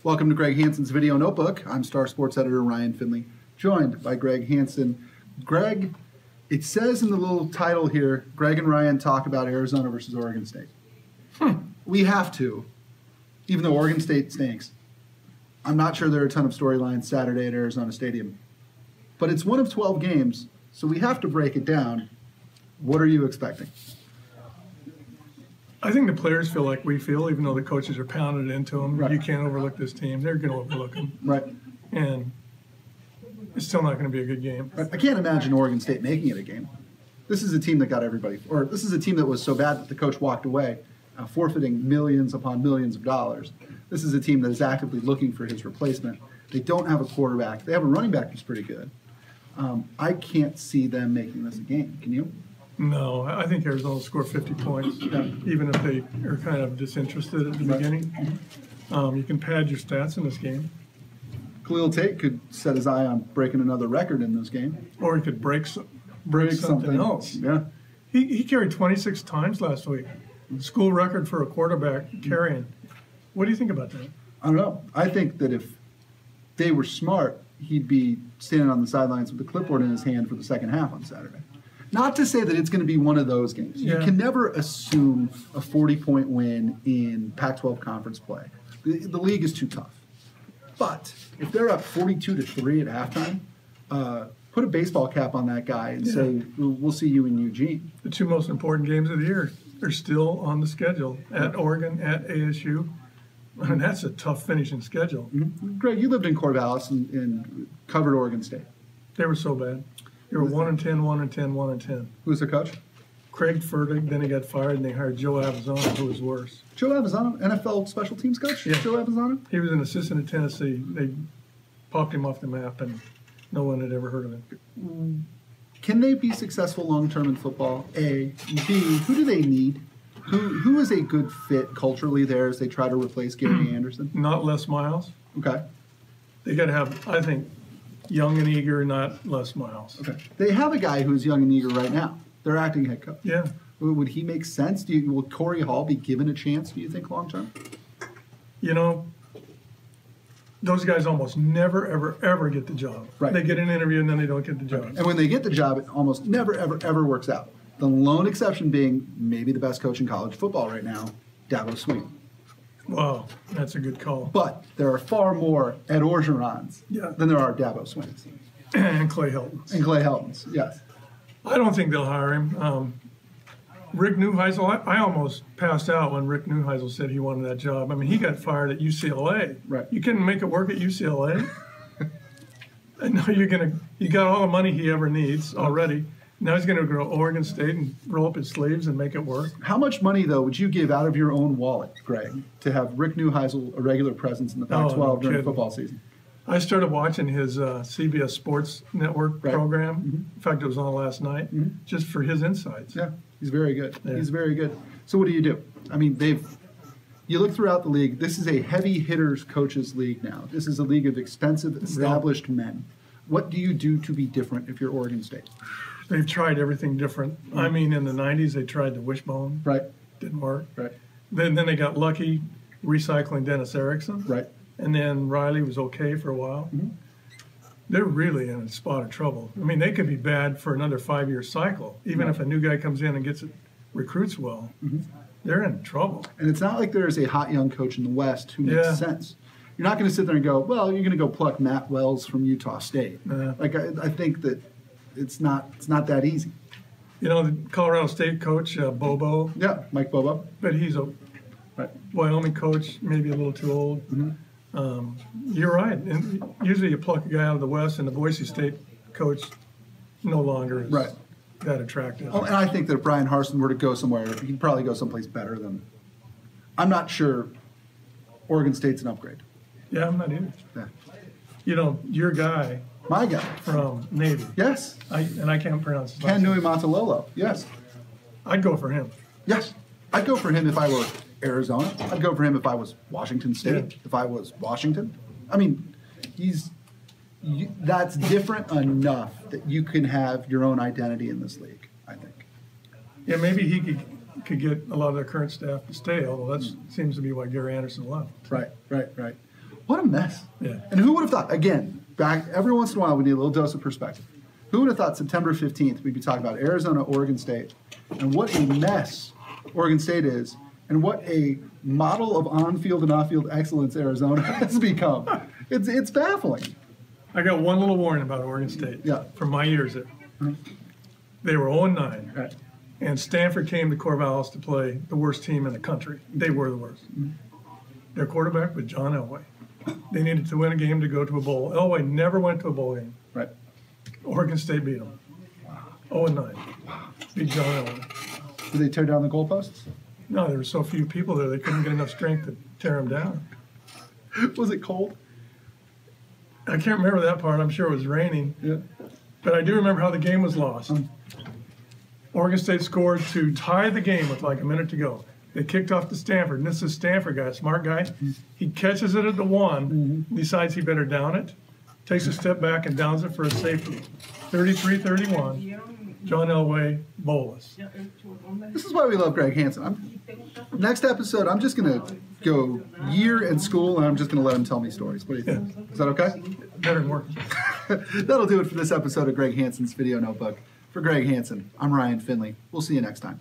Welcome to Greg Hansen's Video Notebook. I'm Star Sports editor Ryan Finley, joined by Greg Hansen. Greg, it says in the little title here, Greg and Ryan talk about Arizona versus Oregon State. We have to, even though Oregon State stinks. I'm not sure there are a ton of storylines Saturday at Arizona Stadium. But it's one of 12 games, so we have to break it down. What are you expecting? I think the players feel like we feel, even though the coaches are pounding it into them. Right. You can't overlook this team. They're going to overlook them. Right. And it's still not going to be a good game. I can't imagine Oregon State making it a game. This is a team that got everybody, or this is a team that was so bad that the coach walked away, forfeiting millions upon millions of dollars. This is a team that is actively looking for his replacement. They don't have a quarterback. They have a running back who's pretty good. I can't see them making this a game. Can you? No, I think Arizona will score 50 points, even if they are kind of disinterested at the beginning. You can pad your stats in this game. Khalil Tate could set his eye on breaking another record in this game. Or he could break something else. Yeah. He carried 26 times last week. School record for a quarterback carrying. What do you think about that? I don't know. I think that if they were smart, he'd be standing on the sidelines with a clipboard in his hand for the second half on Saturday. Not to say that it's going to be one of those games. Yeah. You can never assume a 40-point win in Pac-12 conference play. The league is too tough. But if they're up 42-3 at halftime, put a baseball cap on that guy and say, we'll see you in Eugene. The two most important games of the year are still on the schedule, at Oregon, at ASU. And that's a tough finishing schedule. Mm-hmm. Greg, you lived in Corvallis and covered Oregon State. They were so bad. They were 1-10, 1-10, 1-10. Who's their coach? Craig Fertig, then he got fired, and they hired Joe Arizona, who was worse. Joe Arizona, NFL special teams coach? Yeah. Joe Arizona? He was an assistant at Tennessee. They popped him off the map, and no one had ever heard of him. Can they be successful long-term in football? A. B, who do they need? Who is a good fit culturally there as they try to replace Gary Anderson? Not Les Miles. Okay. They got to have, I think, young and eager, not Les Miles. Okay. They have a guy who's young and eager right now. Their acting head coach. Yeah. Would he make sense? Will Corey Hall be given a chance, do you think, long-term? You know, those guys almost never, ever, ever get the job. Right. They get an interview and then they don't get the job. And when they get the job, it almost never, ever, ever works out. The lone exception being maybe the best coach in college football right now, Dabo Swinney. Wow, that's a good call. But there are far more Ed Orgerons than there are Dabo Swinneys. And Clay Helton. And Clay Heltons, yes. I don't think they'll hire him. Rick Neuheisel, I almost passed out when Rick Neuheisel said he wanted that job. I mean, he got fired at UCLA. Right. You couldn't make it work at UCLA? And now you got all the money he ever needs already. Now he's going to go to Oregon State and roll up his sleeves and make it work. How much money, though, would you give out of your own wallet, Greg, to have Rick Neuheisel a regular presence in the Pac-12 during football season? I started watching his CBS Sports Network program. Mm-hmm. In fact, it was on last night, just for his insights. Yeah, he's very good. Yeah. He's very good. So what do you do? I mean, you look throughout the league, this is a heavy hitters coaches league now. This is a league of expensive, established men. What do you do to be different if you're Oregon State? They've tried everything different. I mean, in the 90s, they tried the wishbone. Right. Didn't work. Right. Then they got lucky recycling Dennis Erickson. Right. And then Riley was okay for a while. They're really in a spot of trouble. I mean, they could be bad for another 5-year cycle. Even if a new guy comes in and recruits well, they're in trouble. And it's not like there's a hot young coach in the West who makes sense. You're not going to sit there and go, well, you're going to go pluck Matt Wells from Utah State. Like I think that it's not that easy. You know, the Colorado State coach, Bobo. Yeah, Mike Bobo. But he's a Wyoming coach, maybe a little too old. You're right. And usually you pluck a guy out of the West, and the Boise State coach no longer is that attractive. Oh, and I think that if Brian Harsin were to go somewhere, he'd probably go someplace better than. I'm not sure Oregon State's an upgrade. Yeah, I'm not either. Yeah. You know, your guy. My guy. From Navy. Yes. I can't pronounce his last Kanui Matalolo. Yes. I'd go for him. Yes. I'd go for him if I were Arizona. I'd go for him if I was Washington State, if I was Washington. I mean, that's different enough that you can have your own identity in this league, I think. Yeah, maybe he could get a lot of their current staff to stay, although that seems to be why Gary Anderson left. Right. What a mess. Yeah. And who would have thought, again, back every once in a while we need a little dose of perspective. Who would have thought September 15th we'd be talking about Arizona, Oregon State, and what a mess Oregon State is, and what a model of on-field and off-field excellence Arizona has become. It's baffling. I got one little warning about Oregon State. Yeah. From my years there. They were 0-9. Right. And Stanford came to Corvallis to play the worst team in the country. They were the worst. Their quarterback was John Elway. They needed to win a game to go to a bowl. Elway never went to a bowl game. Right. Oregon State beat them. 0-9. Beat John Elway. Did they tear down the goalposts? No, there were so few people there, they couldn't get enough strength to tear them down. Was it cold? I can't remember that part. I'm sure it was raining. Yeah. But I do remember how the game was lost. Oregon State scored to tie the game with like a minute to go. They kicked off to Stanford, and this is Stanford guy, smart guy. He catches it at the 1, decides he better down it, takes a step back and downs it for a safety. 33-31, John Elway, bowless. This is why we love Greg Hansen. Next episode, I'm just going to go year in school, and I'm just going to let him tell me stories. What do you think? Is that okay? Better than working. That'll do it for this episode of Greg Hansen's Video Notebook. For Greg Hansen, I'm Ryan Finley. We'll see you next time.